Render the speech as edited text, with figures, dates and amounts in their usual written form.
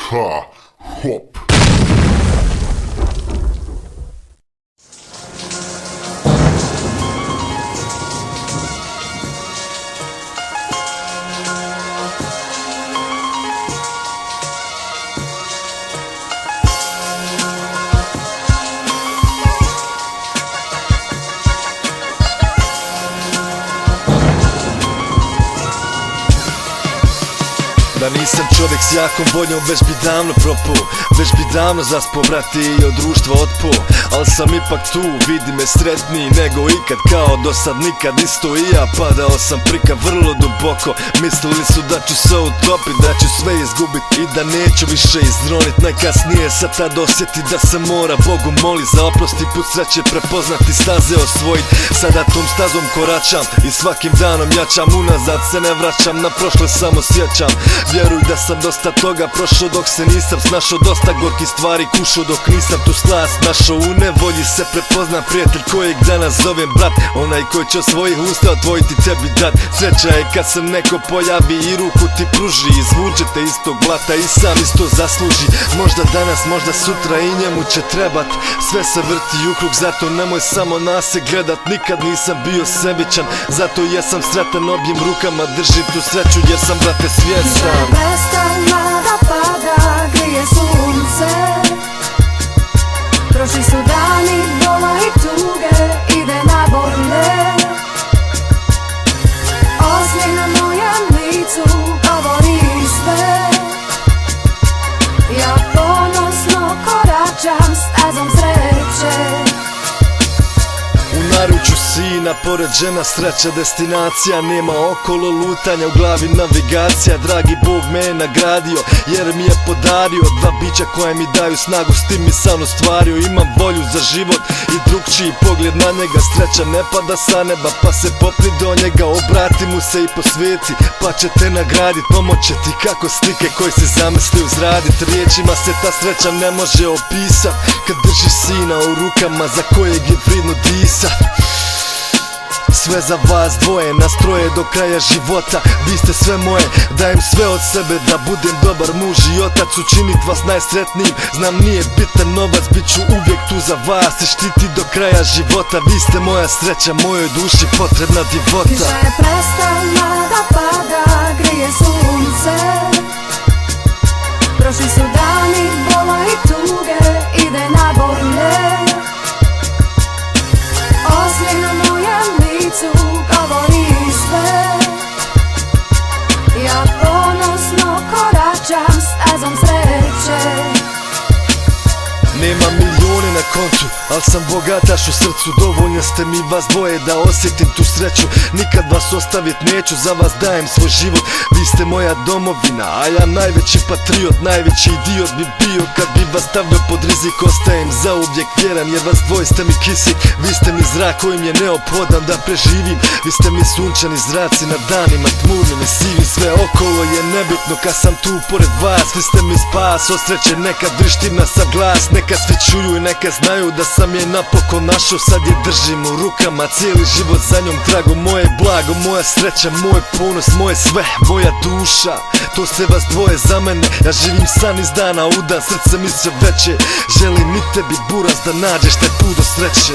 Hop. Da nisam čovjek s jakom voljom, već bi davno propao, već bi davno zaspo brati i od društva otpo. Al sam ipak tu, vidi me sretniji nego ikad, kao do sad nikad isto i ja. Padao sam prika vrlo duboko, mislili su da ću se utopit, da ću sve izgubit i da neću više izronit. Najkasnije sad tad osjeti da se mora Bogu moli za oprosti, put sreće prepoznati, staze osvojit. Sada tom stazom koračam i svakim danom jačam, unazad se ne vraćam, na prošle samo sjećam. Vjeruj da sam dosta toga prošao dok se nisam snašao, dosta gorkih stvari kušao dok nisam tu slast našao. U nevolji se prepozna prijatelj kojeg danas zovem brat, onaj koji će od svojih usta otvojiti tebi dat. Sreća je kad se neko pojavi i ruku ti pruži, izvučete iz tog blata i sam isto zasluži. Možda danas, možda sutra i njemu će trebat, sve se vrti u krug, zato nemoj samo na se gledat. Nikad nisam bio sebičan, zato jesam sretan, objem rukama držim tu sreću jer sam brate svjestan. Prestala da pada, grije sunce, prošli su dani bola i tuge, ide na bolje. Osmijeh na mojem licu govori sve, ja ponosno koračam stazom sreće. U naručju sina, pored žena, sreća destinacija, nema okolo lutanja, u glavi navigacija. Dragi Bog me je nagradio jer mi je podario dva bića koje mi daju snagu, s tim mi san ostvario. Imam volju za život i drugčiji pogled na njega, sreća ne pada sa neba pa se popni do njega. Obrati mu se i posveti pa će te nagradit, pomoće ti kako slike koje si zamislio uzradit. Riječima se ta sreća ne može opisat, kad drži sina u rukama za kojeg je vridno disat. Sve za vas dvoje, nastroje do kraja života, vi ste sve moje, dajem sve od sebe da budem dobar muž i otac, učinit vas najsretnijim. Znam nije bitan novac, bit ću uvijek tu za vas i štiti do kraja života. Vi ste moja sreća, mojoj duši potrebna divota. Kiša je prestala da pada, grije sunce, prošli su dani bola i tuge, ide na bolje. Osmijeh na mojem licu govori sve, ja ponosno koračam stazom sreće. Nema milijone na kontu, al sam bogataš u srcu, dovoljno ste mi vas dvoje da osjetim tu sreću. Nikad vas ostavit neću, za vas dajem svoj život, vi ste moja domovina, a ja najveći patriot, najveći idiot bi bio kad bi vas stavio pod rizik. Ostajem zauvijek vjeran jer vas dvoje ste mi kisik, vi ste mi zrak kojim je neophodan da preživim. Vi ste mi sunčani zraci na danima tmurnim i sivim, sve okolo je nebitno kad sam tu pored vas. Vi ste mi spas, od sreće neka drištim na sav glas, neka svi čuju i neka znaju da sam je napokon našao, sad je držim u rukama, cijeli život za njom trago. Moje blago, moja sreća, moj ponos, moje sve, moja duša, to ste vas dvoje za mene. Ja živim san iz dana u dan, srce mi sve veće, želim i tebi buraz da nađeš taj put do sreće.